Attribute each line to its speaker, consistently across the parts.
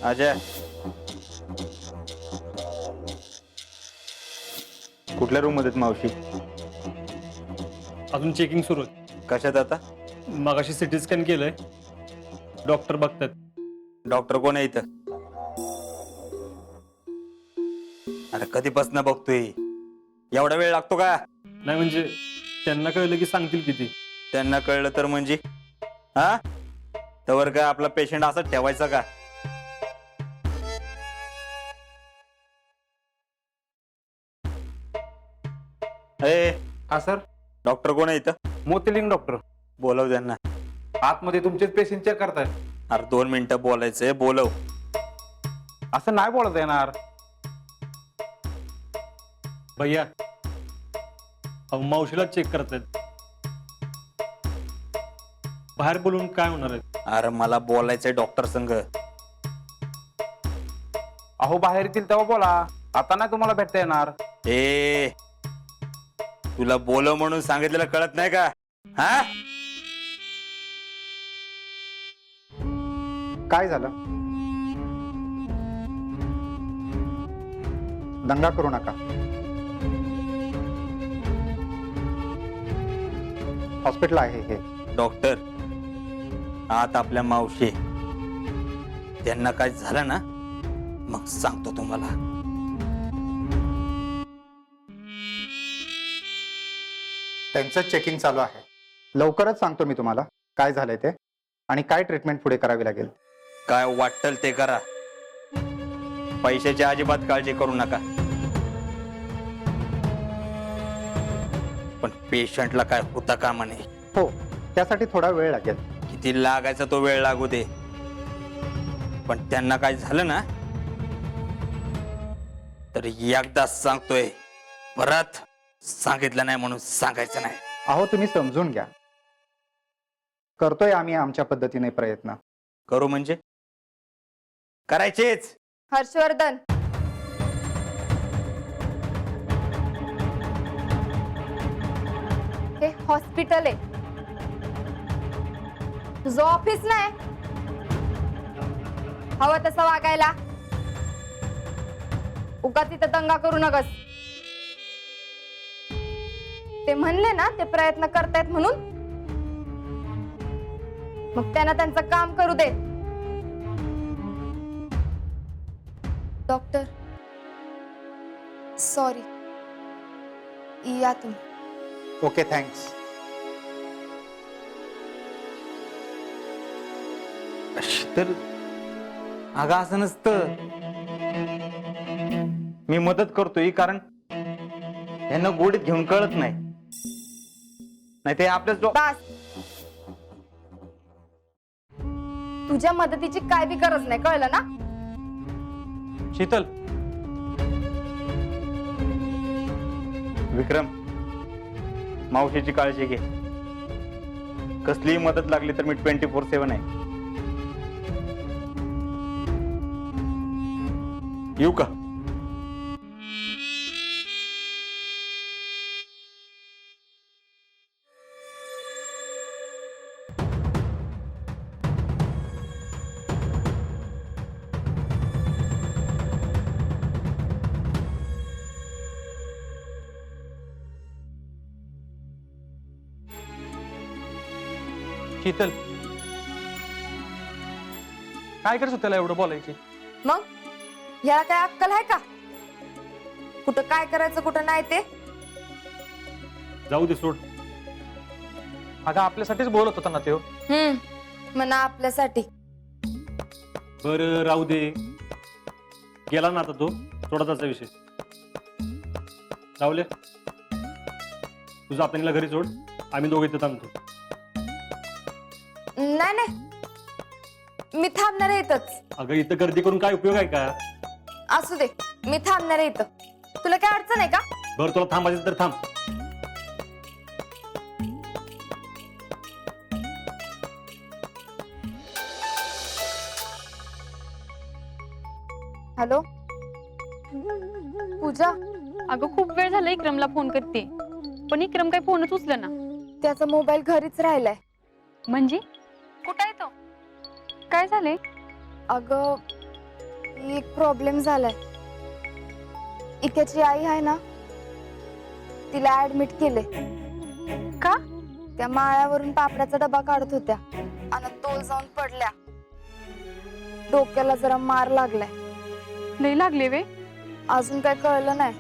Speaker 1: अजय, कुठल्या रूम मध्ये मावशी?
Speaker 2: अजून चेकिंग सुरू आहे.
Speaker 1: कशात आता?
Speaker 2: मगाशी सिटी स्कॅन केलंय, डॉक्टर बघतात.
Speaker 1: डॉक्टर कोण आहे इथं? अरे कधीपासून बघतोय, एवढा वेळ लागतो का?
Speaker 2: नाही म्हणजे त्यांना कळलं की सांगतील किती.
Speaker 1: त्यांना कळलं तर म्हणजे हा तवर काय आपला पेशंट असं ठेवायचा का? ए
Speaker 3: हा सर,
Speaker 1: डॉक्टर कोण आहे इथं?
Speaker 3: मोतीलिंग डॉक्टर.
Speaker 1: बोलव त्यांना.
Speaker 3: आतमध्ये तुमचेच पेशंट चेक करताय.
Speaker 1: अरे 2 मिनिटं बोलायचंय, बोलव.
Speaker 3: असं नाही बोलता येणार.
Speaker 2: भैया अहो मावशीला चेक करतायत, बाहेर बोलून काय होणार आहे?
Speaker 1: अरे मला बोलायचंय डॉक्टर संग.
Speaker 3: अहो बाहेर येतील तेव्हा बोला, आता नाही तुम्हाला भेटता येणार.
Speaker 1: ए तुला बोलव म्हणून सांगितलेलं कळत नाही का? हा
Speaker 4: काय झालं? दंगा करू नका. हॉस्पिटल आहे हे.
Speaker 1: डॉक्टर, आत आपल्या मावशी, त्यांना काय झालं ना मग सांगतो तुम्हाला.
Speaker 4: त्यांचं चेकिंग चालू आहे. लवकरच सांगतो मी तुम्हाला काय झालंय ते आणि काय ट्रीटमेंट पुढे करावी लागेल.
Speaker 1: काय वाटल ते करा, पैशाची अजिबात काळजी करू नका. पण पेशंटला काय होता कामा नये.
Speaker 4: हो, त्यासाठी थोडा वेळ लागेल.
Speaker 1: किती लागायचा तो वेळ लागू दे, पण त्यांना काय झालं ना तर एकदा सांगतोय, परत सांगितलं नाही म्हणून सांगायचं नाही.
Speaker 4: अहो तुम्ही समजून घ्या. करतोय आम्ही आमच्या पद्धतीने प्रयत्न.
Speaker 1: करू म्हणजे करायचेच.
Speaker 5: हर्षवर्धन, हे हॉस्पिटल आहे, तुझं ऑफिस नाही. हवं तसं वागायला. उगा तिथं दंगा करू नकस. ते म्हणले ना ते प्रयत्न करतायत म्हणून, मग त्यांना त्यांचं काम करू दे. डॉक्टर सॉरी, या तुम्ही.
Speaker 4: Okay, thanks.
Speaker 1: तर अगं असं नसतं. मी मदत करतोय कारण यांना गोडीत घेऊन कळत नाही. नाही ते आपल्याच
Speaker 5: बस, तुझ्या मदतीची काय बी गरज नाही, कळलं ना?
Speaker 1: शीतल, विक्रम, मावशीची काळजी घे. कसलीही मदत लागली तर मी 24/7 आहे. येऊ का?
Speaker 2: शीतल, काय करत त्याला एवढं बोलायची?
Speaker 5: मग ह्याला काय अक्कल आहे का? कुठं काय करायचं कुठं नाही ते.
Speaker 2: जाऊ दे, सोड. अगं आपल्यासाठीच बोलत होता ना तो.
Speaker 5: म्हणा आपल्यासाठी.
Speaker 2: बरं राहू दे, गेला ना आता तो, सोडा त्याचा विषय. राहुले, तुझं आपल्याला घरी सोड, आम्ही दोघे इथं थांबतो.
Speaker 5: नाही नाही, मी थांबणार आहे इथंच.
Speaker 2: अगं इथं गर्दी करून काय उपयोग आहे का?
Speaker 5: असू दे, मी थांबणार आहे इथं. तुला काय अडचण आहे का?
Speaker 2: बरं तुला थांबायचं तर थांब.
Speaker 5: हॅलो पूजा,
Speaker 6: अगं खूप वेळ झाला इक्रमला फोन करते, पण इक्रम काय फोनच उचलं ना.
Speaker 5: त्याचा मोबाईल घरीच राहिलाय.
Speaker 6: म्हणजे कुठं आहे तो? काय झाले?
Speaker 5: अगं एक प्रॉब्लेम झालाय. इकेची आई आहे ना, तिला ऍडमिट केले.
Speaker 6: का?
Speaker 5: त्या माळ्यावरून पापड्याचा डबा काढत होत्या आणि तोल जाऊन पडल्या. डोक्याला जरा मार लागलाय.
Speaker 6: लई लागले वे.
Speaker 5: अजून काय कळलं नाही.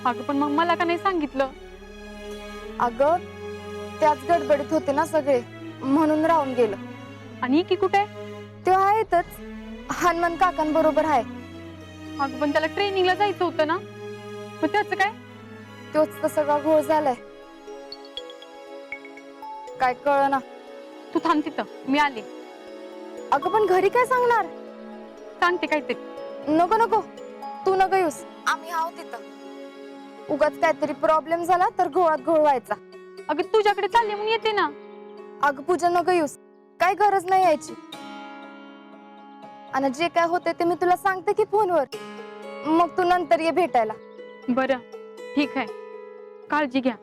Speaker 6: अगं पण मग मला का नाही सांगितलं?
Speaker 5: अगं त्याच गडबडीत होते ना सगळे, म्हणून राहून गेलं.
Speaker 6: आणि की कुठे?
Speaker 5: तो आहेतच, हनुमान काकांबरोबर आहे.
Speaker 6: अगं पण त्याला ट्रेनिंगला जायचं होतं ना, मग त्याचं काय?
Speaker 5: तोच तर सगळा घोळ झालाय. काय कळ ना.
Speaker 6: तू थांब तिथं, मी आले.
Speaker 5: अगं पण घरी काय सांगणार?
Speaker 6: सांगते काहीतरी.
Speaker 5: नको नको, तू नको येऊस, आम्ही आहो तिथं. उगाच काहीतरी प्रॉब्लेम झाला तर घोळात घोळ व्हायचा.
Speaker 6: अगं तुझ्याकडे चालले म्हणून येते ना.
Speaker 5: अगं पूजा नको येऊस, काय गरज नाही यायची. आणि जे काय होते ते मी तुला सांगते की फोनवर, मग तू नंतर ये भेटायला.
Speaker 6: बरं ठीक आहे, काळजी घ्या.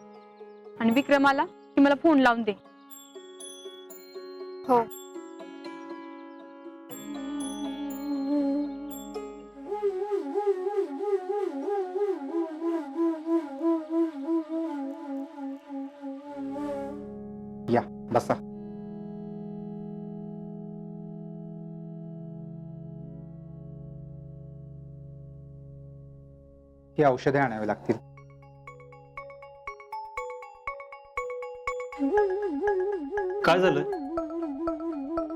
Speaker 6: आणि विक्रम आला की मला फोन लावून दे.
Speaker 5: हो.
Speaker 4: या बसा. ही औषधे आणावी लागतील.
Speaker 2: काय झालं?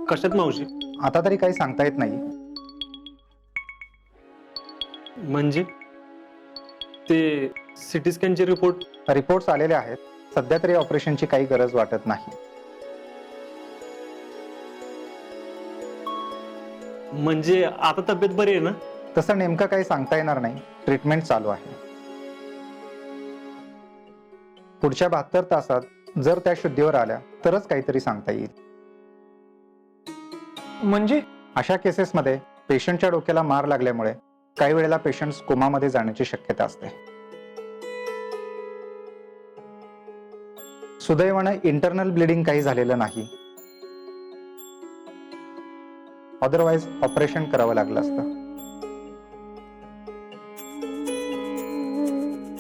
Speaker 2: कशात मावशी?
Speaker 4: आता तरी काही सांगता येत नाही.
Speaker 2: म्हणजे ते सिटी स्कॅनचे
Speaker 4: रिपोर्ट्स आलेले आहेत. सध्या तरी ऑपरेशनची काही गरज वाटत नाही.
Speaker 2: म्हणजे आता तब्येत बरी आहे ना?
Speaker 4: तसं नेमकं काही सांगता येणार नाही. ट्रीटमेंट चालू आहे. पुढच्या 72 तासात जर त्या शुद्धीवर आल्या तरच काहीतरी सांगता येईल.
Speaker 3: म्हणजे
Speaker 4: अशा केसेसमध्ये पेशंटच्या डोक्याला मार लागल्यामुळे काही वेळेला पेशंट कोमामध्ये जाण्याची शक्यता असते. सुदैवानं इंटरनल ब्लिडिंग काही झालेलं नाही. अदरवाईज ऑपरेशन करावं लागलं असतं.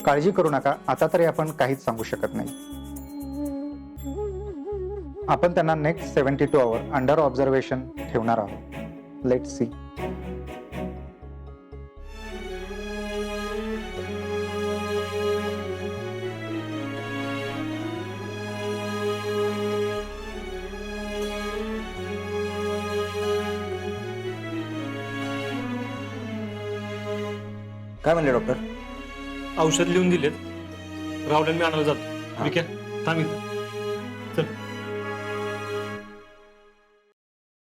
Speaker 4: काळजी करू नका. आता तरी आपण काहीच सांगू शकत नाही. आपण त्यांना नेक्स्ट 72 आवर अंडर ऑब्झर्वेशन ठेवणार आहोत. Let see.
Speaker 1: काय म्हणले डॉक्टर?
Speaker 2: औषध लिहून दिलेत. राहुल मी आणायला जातो. ठीक आहे, थांब इथं. चल.